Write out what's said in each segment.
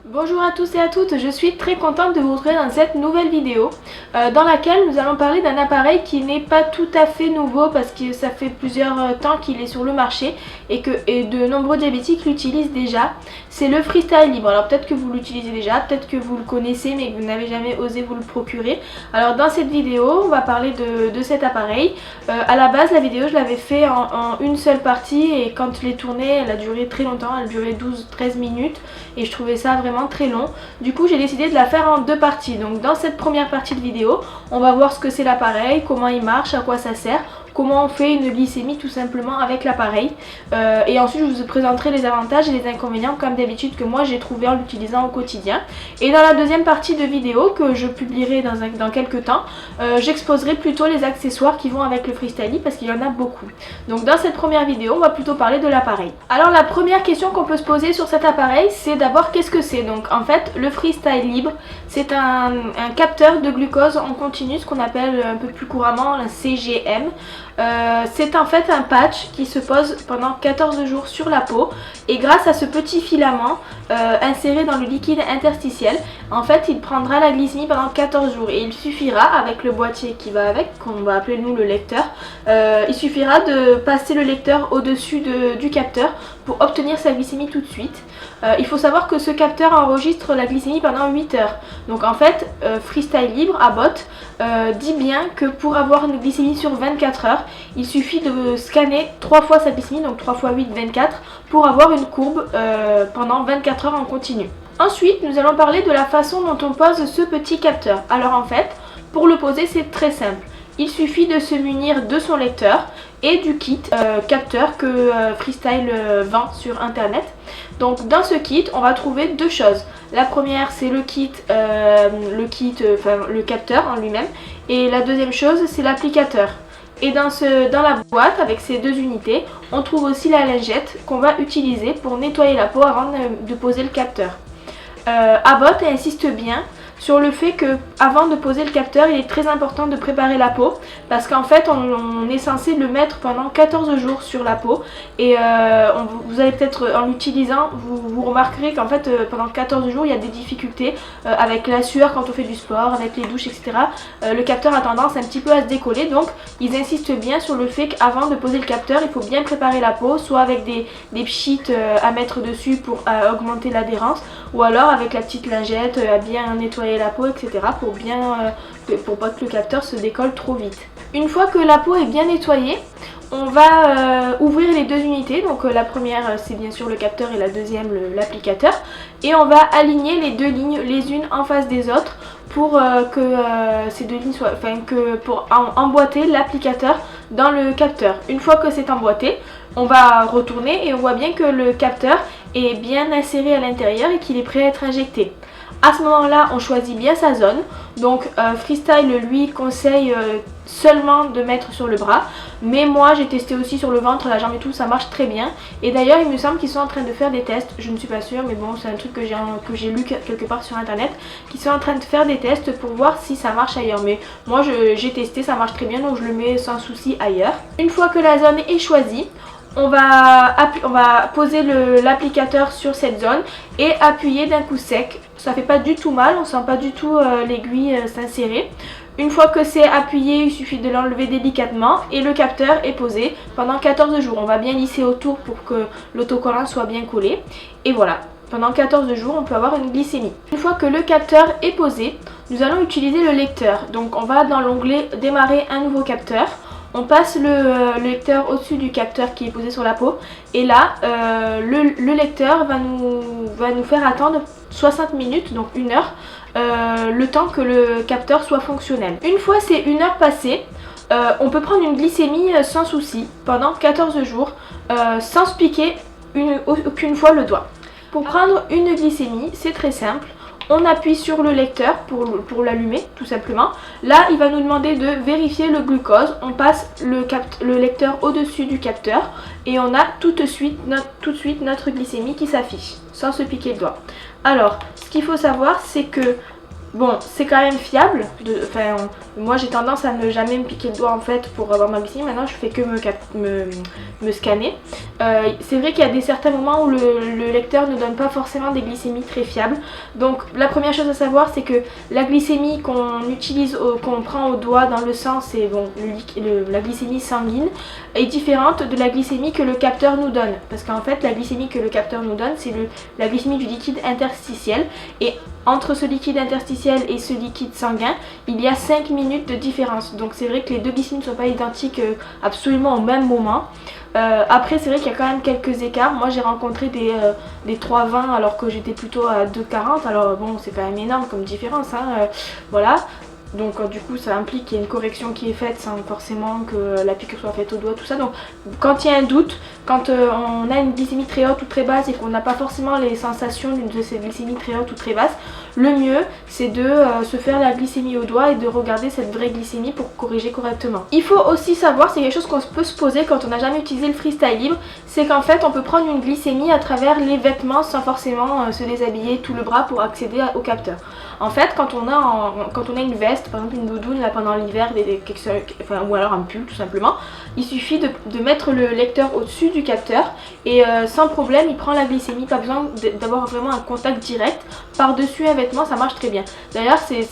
Bonjour à tous et à toutes, je suis très contente de vous retrouver dans cette nouvelle vidéo dans laquelle nous allons parler d'un appareil qui n'est pas tout à fait nouveau parce que ça fait plusieurs temps qu'il est sur le marché et que de nombreux diabétiques l'utilisent déjà. C'est le Freestyle Libre. Alors peut-être que vous l'utilisez déjà, peut-être que vous le connaissez mais que vous n'avez jamais osé vous le procurer. Alors dans cette vidéo on va parler de cet appareil. À la base la vidéo je l'avais fait en une seule partie et quand je l'ai tournée elle a duré très longtemps, elle a duré 12-13 minutes et je trouvais ça vraiment très long. Du coup j'ai décidé de la faire en deux parties. Donc dans cette première partie de vidéo on va voir ce que c'est l'appareil, comment il marche, à quoi ça sert, comment on fait une glycémie tout simplement avec l'appareil et ensuite je vous présenterai les avantages et les inconvénients comme d'habitude que moi j'ai trouvé en l'utilisant au quotidien. Et dans la deuxième partie de vidéo que je publierai dans quelques temps, j'exposerai plutôt les accessoires qui vont avec le Freestyle Libre parce qu'il y en a beaucoup. Donc dans cette première vidéo on va plutôt parler de l'appareil. Alors la première question qu'on peut se poser sur cet appareil c'est d'abord qu'est-ce que c'est. Donc en fait le Freestyle Libre c'est un capteur de glucose en continu, ce qu'on appelle un peu plus couramment la CGM. C'est en fait un patch qui se pose pendant 14 jours sur la peau et grâce à ce petit filament inséré dans le liquide interstitiel, en fait il prendra la glycémie pendant 14 jours et il suffira, avec le boîtier qui va avec, qu'on va appeler nous le lecteur, il suffira de passer le lecteur au-dessus du capteur pour obtenir sa glycémie tout de suite. Il faut savoir que ce capteur enregistre la glycémie pendant 8 heures. Donc en fait, Freestyle Libre, Abbott, dit bien que pour avoir une glycémie sur 24 heures, il suffit de scanner 3 fois sa glycémie, donc 3 fois 8, 24, pour avoir une courbe pendant 24 heures en continu. Ensuite, nous allons parler de la façon dont on pose ce petit capteur. Alors en fait, pour le poser, c'est très simple. Il suffit de se munir de son lecteur et du kit capteur que Freestyle vend sur internet. Donc dans ce kit on va trouver deux choses. La première c'est le capteur en lui-même et la deuxième chose c'est l'applicateur. Et dans la boîte avec ces deux unités on trouve aussi la lingette qu'on va utiliser pour nettoyer la peau avant de poser le capteur. Abbott insiste bien sur le fait que avant de poser le capteur il est très important de préparer la peau parce qu'en fait on est censé le mettre pendant 14 jours sur la peau et vous allez peut-être en l'utilisant vous remarquerez qu'en fait pendant 14 jours il y a des difficultés avec la sueur quand on fait du sport, avec les douches etc. Le capteur a tendance un petit peu à se décoller, donc ils insistent bien sur le fait qu'avant de poser le capteur il faut bien préparer la peau, soit avec des pchites à mettre dessus pour augmenter l'adhérence ou alors avec la petite lingette à bien nettoyer la peau etc. pour pas que le capteur se décolle trop vite. Une fois que la peau est bien nettoyée, on va ouvrir les deux unités. Donc la première c'est bien sûr le capteur et la deuxième l'applicateur et on va aligner les deux lignes les unes en face des autres pour que ces deux lignes soient, pour emboîter l'applicateur dans le capteur. Une fois que c'est emboîté, on va retourner et on voit bien que le capteur est bien inséré à l'intérieur et qu'il est prêt à être injecté. À ce moment-là, on choisit bien sa zone. Donc Freestyle lui conseille seulement de mettre sur le bras. Mais moi j'ai testé aussi sur le ventre, la jambe et tout, ça marche très bien. Et d'ailleurs il me semble qu'ils sont en train de faire des tests, je ne suis pas sûre mais bon c'est un truc que j'ai lu quelque part sur internet, qu'ils sont en train de faire des tests pour voir si ça marche ailleurs. Mais moi j'ai testé, ça marche très bien donc je le mets sans souci ailleurs. Une fois que la zone est choisie, on va poser l'applicateur sur cette zone et appuyer d'un coup sec. Ça fait pas du tout mal, on sent pas du tout l'aiguille s'insérer. Une fois que c'est appuyé, il suffit de l'enlever délicatement et le capteur est posé pendant 14 jours. On va bien lisser autour pour que l'autocollant soit bien collé. Et voilà, pendant 14 jours, on peut avoir une glycémie. Une fois que le capteur est posé, nous allons utiliser le lecteur. Donc on va dans l'onglet démarrer un nouveau capteur. On passe le lecteur au-dessus du capteur qui est posé sur la peau et là le lecteur va nous faire attendre 60 minutes, donc 1 heure, le temps que le capteur soit fonctionnel. Une fois ces 1 heure passée, on peut prendre une glycémie sans souci pendant 14 jours sans se piquer aucune fois le doigt. Pour prendre une glycémie, c'est très simple. On appuie sur le lecteur pour l'allumer tout simplement. Là il va nous demander de vérifier le glucose. On passe le lecteur au-dessus du capteur et on a tout de suite notre glycémie qui s'affiche sans se piquer le doigt. Alors ce qu'il faut savoir c'est que Bon, c'est quand même fiable. Moi j'ai tendance à ne jamais me piquer le doigt en fait pour avoir ma glycémie. Maintenant je fais que me scanner. C'est vrai qu'il y a certains moments où le lecteur ne donne pas forcément des glycémies très fiables. Donc la première chose à savoir, c'est que la glycémie qu'on utilise, qu'on prend au doigt dans le sang, c'est bon, la glycémie sanguine, est différente de la glycémie que le capteur nous donne. Parce qu'en fait la glycémie que le capteur nous donne, c'est la glycémie du liquide interstitiel. Et entre ce liquide interstitiel et ce liquide sanguin, il y a 5 minutes de différence. Donc c'est vrai que les deux glycémies ne sont pas identiques absolument au même moment. Après c'est vrai qu'il y a quand même quelques écarts. Moi j'ai rencontré des 3,20 alors que j'étais plutôt à 2,40. Alors bon, c'est quand même énorme comme différence, hein, voilà. Donc du coup ça implique qu'il y ait une correction qui est faite sans forcément que la piqûre soit faite au doigt, tout ça. Donc quand il y a un doute, quand on a une glycémie très haute ou très basse et qu'on n'a pas forcément les sensations de ces glycémies très hautes ou très basses, le mieux c'est de se faire la glycémie au doigt et de regarder cette vraie glycémie pour corriger correctement. Il faut aussi savoir, c'est quelque chose qu'on peut se poser quand on n'a jamais utilisé le freestyle libre, c'est qu'en fait on peut prendre une glycémie à travers les vêtements sans forcément se déshabiller tout le bras pour accéder au capteur. En fait, quand on a une veste, par exemple une doudoune là pendant l'hiver, ou alors un pull tout simplement, il suffit de mettre le lecteur au-dessus du capteur et sans problème il prend la glycémie, pas besoin d'avoir vraiment un contact direct. Par-dessus un vêtement, ça marche très bien. D'ailleurs c'est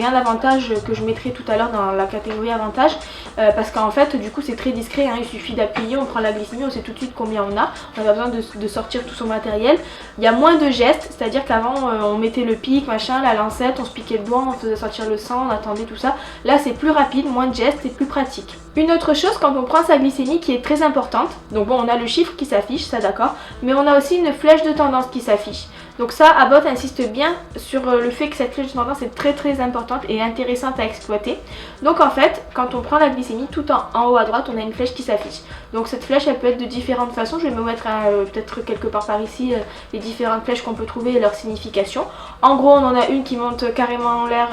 un avantage que je mettrai tout à l'heure dans la catégorie avantage, parce qu'en fait du coup c'est très discret, hein, il suffit d'appuyer, on prend la glycémie, on sait tout de suite combien on n'a pas besoin de sortir tout son matériel. Il y a moins de gestes, c'est-à-dire qu'avant on mettait le pic, machin, la lancette, on se piquait le doigt, on faisait sortir le sang, on attendait tout ça. Là c'est plus rapide, moins de gestes et plus pratique. Une autre chose quand on prend sa glycémie qui est très importante, donc bon on a le chiffre qui s'affiche, ça d'accord, mais on a aussi une flèche de tendance qui s'affiche. Donc ça, Abbott insiste bien sur le fait que cette flèche de tendance est très importante et intéressante à exploiter. Donc en fait, quand on prend la glycémie, tout en haut à droite, on a une flèche qui s'affiche. Donc cette flèche, elle peut être de différentes façons. Je vais me mettre peut-être quelque part par ici les différentes flèches qu'on peut trouver et leur signification. En gros, on en a une qui monte carrément en l'air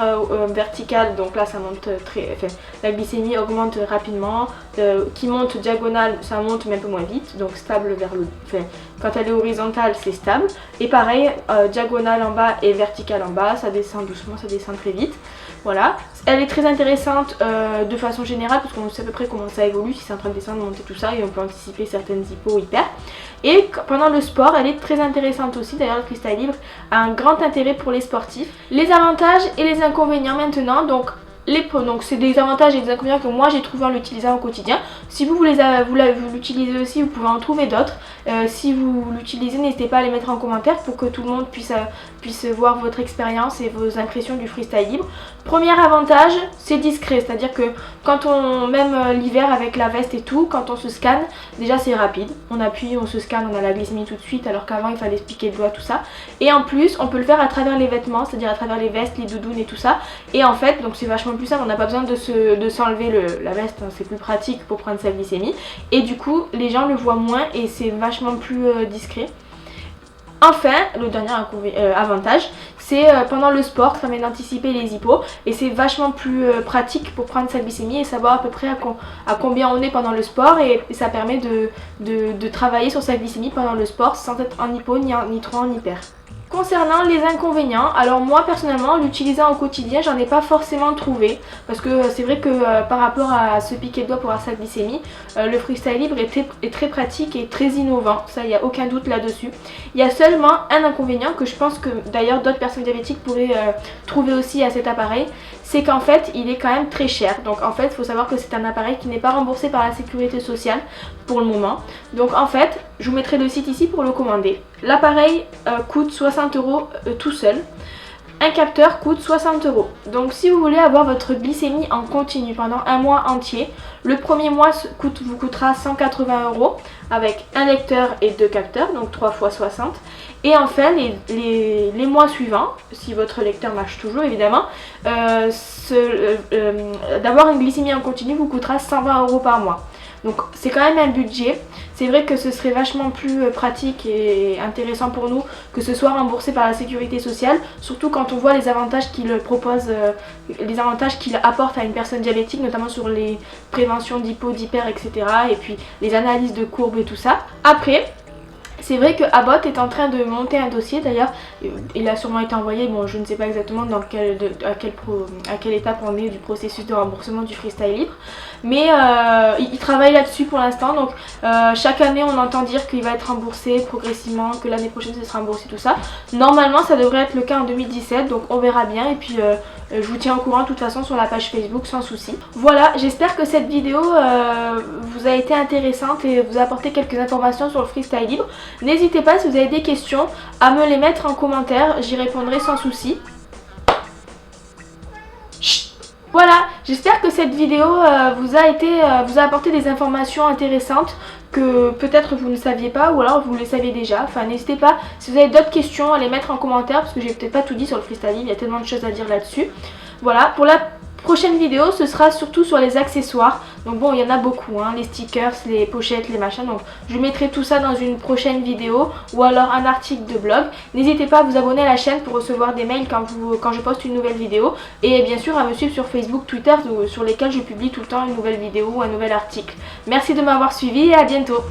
verticale, donc là ça monte la glycémie augmente rapidement. Qui monte diagonale, ça monte mais un peu moins vite, donc stable vers le... quand elle est horizontale, c'est stable. Et pareil, diagonale en bas et verticale en bas, ça descend doucement, ça descend très vite. Voilà, elle est très intéressante de façon générale parce qu'on sait à peu près comment ça évolue, si c'est en train de descendre, monter, tout ça, et on peut anticiper certaines hypo hyper. Et pendant le sport, elle est très intéressante aussi. D'ailleurs, le freestyle libre a un grand intérêt pour les sportifs. Les avantages et les inconvénients maintenant, donc c'est des avantages et des inconvénients que moi j'ai trouvé en l'utilisant au quotidien. Si vous l'utilisez aussi, vous pouvez en trouver d'autres. Si vous l'utilisez, n'hésitez pas à les mettre en commentaire pour que tout le monde puisse voir votre expérience et vos impressions du freestyle libre. Premier avantage, c'est discret, c'est-à-dire que quand même l'hiver avec la veste et tout, quand on se scanne, déjà c'est rapide. On appuie, on se scanne, on a la glycémie tout de suite, alors qu'avant il fallait se piquer le doigt, tout ça. Et en plus, on peut le faire à travers les vêtements, c'est-à-dire à travers les vestes, les doudounes et tout ça. Et en fait, donc c'est vachement plus simple, on n'a pas besoin de s'enlever la veste, hein, c'est plus pratique pour prendre sa glycémie. Et du coup, les gens le voient moins et c'est vachement plus discret. Enfin, le dernier avantage, c'est pendant le sport, ça permet d'anticiper les hypos et c'est vachement plus pratique pour prendre sa glycémie et savoir à peu près à combien on est pendant le sport, et ça permet de travailler sur sa glycémie pendant le sport sans être en hypo, ni trop en hyper. Concernant les inconvénients, alors moi personnellement l'utilisant au quotidien j'en ai pas forcément trouvé, parce que c'est vrai que par rapport à se piquer le doigt pour avoir sa glycémie, le freestyle libre est très pratique et très innovant, ça il n'y a aucun doute là-dessus. Il y a seulement un inconvénient que je pense que d'ailleurs d'autres personnes diabétiques pourraient trouver aussi à cet appareil, c'est qu'en fait il est quand même très cher. Donc en fait il faut savoir que c'est un appareil qui n'est pas remboursé par la sécurité sociale pour le moment. Donc en fait je vous mettrai le site ici pour le commander. L'appareil coûte 60 € tout seul. Un capteur coûte 60 €. Donc si vous voulez avoir votre glycémie en continu pendant un mois entier, le premier mois vous coûtera 180 € avec un lecteur et 2 capteurs, donc 3 x 60. Et enfin les mois suivants, si votre lecteur marche toujours évidemment, d'avoir une glycémie en continu vous coûtera 120 € par mois. Donc c'est quand même un budget. C'est vrai que ce serait vachement plus pratique et intéressant pour nous que ce soit remboursé par la sécurité sociale, surtout quand on voit les avantages qu'il propose, les avantages qu'il apporte à une personne diabétique, notamment sur les préventions d'hypo, d'hyper, etc. Et puis les analyses de courbes et tout ça. Après, C'est vrai que Abbott est en train de monter un dossier, d'ailleurs il a sûrement été envoyé, bon je ne sais pas exactement à quelle étape on est du processus de remboursement du freestyle libre, mais il travaille là-dessus pour l'instant, donc chaque année on entend dire qu'il va être remboursé progressivement, que l'année prochaine ça sera remboursé, tout ça. Normalement ça devrait être le cas en 2017, donc on verra bien, et puis je vous tiens au courant de toute façon sur la page Facebook sans souci. Voilà, j'espère que cette vidéo vous a été intéressante et vous a apporté quelques informations sur le freestyle libre. N'hésitez pas, si vous avez des questions, à me les mettre en commentaire, j'y répondrai sans souci. Chut. Voilà, j'espère que cette vidéo vous a apporté des informations intéressantes que peut-être vous ne saviez pas ou alors vous les saviez déjà. Enfin, n'hésitez pas, si vous avez d'autres questions, à les mettre en commentaire parce que j'ai peut-être pas tout dit sur le freestyle libre, il y a tellement de choses à dire là-dessus. Voilà, pour la prochaine vidéo, ce sera surtout sur les accessoires. Donc bon, il y en a beaucoup, hein, les stickers, les pochettes, les machins. Donc je mettrai tout ça dans une prochaine vidéo ou alors un article de blog. N'hésitez pas à vous abonner à la chaîne pour recevoir des mails quand je poste une nouvelle vidéo. Et bien sûr à me suivre sur Facebook, Twitter, sur lesquels je publie tout le temps une nouvelle vidéo ou un nouvel article. Merci de m'avoir suivi et à bientôt.